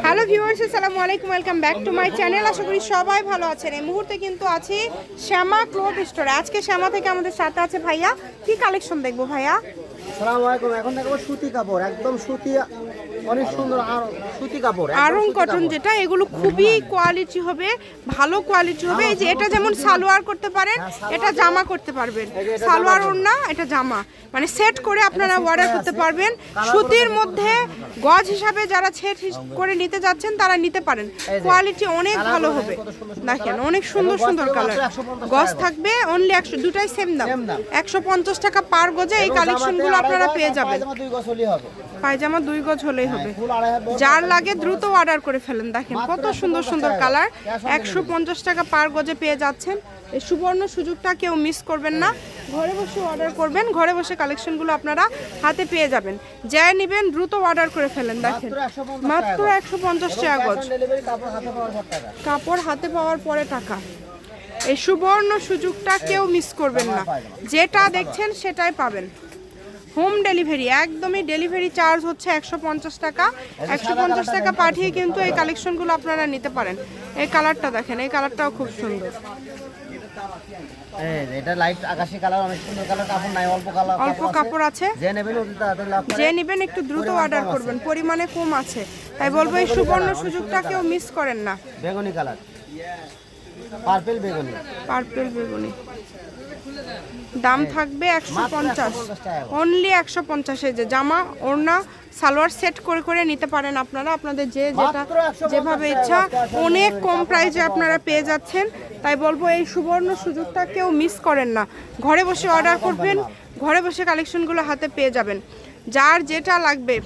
Hello viewers, আসসালামু আলাইকুম, welcome back to my channel. আশা করি সবাই ভালো আছেন। এই মুহূর্তে কিন্তু আছি শ্যামা ক্লথ স্টোরে। আজকে শ্যামা থেকে আমাদের সাথে আছে ভাইয়া। কি কালেকশন দেখবো ভাইয়া? আসসালামু আলাইকুম। এখন দেখো সুতি কাপড়, একদম সুতি, অনেক সুন্দর আর সুতি কাপড়, আরং কটন, যেটা এগুলো খুবই কোয়ালিটি হবে, ভালো কোয়ালিটি হবে। এই যে এটা যেমন সালোয়ার করতে পারেন, এটা জামা করতে পারবেন। সালোয়ার ওড়না, এটা জামা, মানে সেট করে আপনারা অর্ডার করতে পারবেন। সুতির মধ্যে গজ হিসাবে যারা সেট করে নিতে যাচ্ছেন তারা নিতে পারেন। কোয়ালিটি অনেক ভালো হবে। দেখেন অনেক সুন্দর সুন্দর কালার। গজ থাকবে অনলি 100, দুটাই সেম দাম, 150 টাকা পার গজে এই কালেকশনগুলো আপনারা পেয়ে যাবেন। পায়জামা 2 গজ হলেই হবে। যার লাগে দ্রুত অর্ডার করে ফেলেন। দেখেন কত সুন্দর সুন্দর কালার, 150 টাকা পার গজে পেয়ে যাচ্ছেন। এই সুবর্ণ সুযোগটা কেউ মিস করবেন না। ঘরে বসে অর্ডার করবেন, ঘরে বসে কালেকশনগুলো আপনারা হাতে পেয়ে যাবেন। যা নেবেন দ্রুত অর্ডার করে ফেলেন। দেখেন মাত্র 150 টাকা গজ, কাপড় হাতে পাওয়ার পরে টাকা। এই সুবর্ণ সুযোগটা কেউ মিস করবেন না। যেটা দেখছেন সেটাই পাবেন। হোম ডেলিভারি, একদমই ডেলিভারি চার্জ হচ্ছে 150 টাকা। 150 টাকা পাঠিয়ে কিন্তু এই কালেকশনগুলো আপনারা নিতে পারেন। এই কালারটা দেখেন, এই কালারটাও খুব সুন্দর। এটা লাইট আকাশী কালার, অনেক সুন্দর কালার। কাপড় নাই, অল্প কালার, অল্প কাপড় আছে। যে নেবেন একটু দ্রুত অর্ডার করবেন, পরিমাণে কম আছে। তাই বলবো এই সুবর্ণ সুযোগটা কেউ মিস করেন না। বেগুনি কালার, পার্পল বেগুনি, পার্পল বেগুনি। দাম থাকবে 150, অনলি 150। এই যে জামা ওড়না সালোয়ার সেট করে করে নিতে পারেন আপনারা, আপনাদের যে যেটা যেভাবে ইচ্ছা। অনেক কম প্রাইসে আপনারা পেয়ে যাচ্ছেন। তাই বলবো এই সুবর্ণ সুযোগটা কেউ মিস করেন না। ঘরে বসে অর্ডার করবেন, ঘরে বসে কালেকশনগুলো হাতে পেয়ে যাবেন। যার যেটা লাগবে।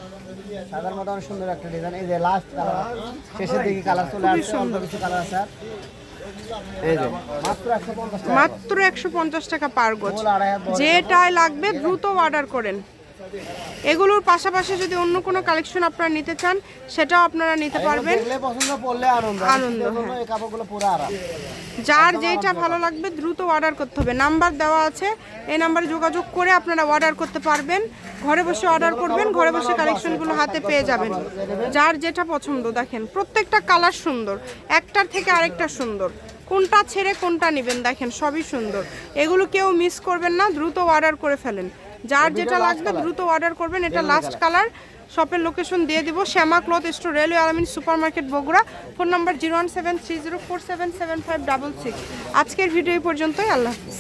সাদার মধ্যে অনেক সুন্দর একটা ডিজাইন। এই যে লাস্ট কালার, শেষের দিকে কালার চলে আসছে, অল্প কিছু কালার আছে। মাত্র 150 টাকা পার গজ। যেটাই লাগবে দ্রুত অর্ডার করেন। এগুলোর পাশাপাশি যদি অন্য কোনো কালেকশন আপনারা নিতে চান সেটাও আপনারা নিতে পারবেন। আনন্দ, যার যেটা ভালো লাগবে দ্রুত অর্ডার করতে হবে। নাম্বার দেওয়া আছে, এই নাম্বারে যোগাযোগ করে আপনারা অর্ডার করতে পারবেন। ঘরে বসে অর্ডার করবেন, ঘরে বসে কালেকশনগুলো হাতে পেয়ে যাবেন। যার যেটা পছন্দ। দেখেন প্রত্যেকটা কালার সুন্দর, একটার থেকে আরেকটা সুন্দর। কোনটা ছেড়ে কোনটা নেবেন, দেখেন সবই সুন্দর। এগুলো কেউ মিস করবেন না, দ্রুত অর্ডার করে ফেলেন। যার যেটা লাগবে দ্রুত অর্ডার করবেন। এটা লাস্ট কালার। শপের লোকেশন দিয়ে দিব, শ্যামা ক্লথ স্টোর, রেলওয়ে আলামিন super market, Bogura. Phone number 01730477566। আজকের ভিডিও এই পর্যন্তই। আল্লাহ হাফিজ।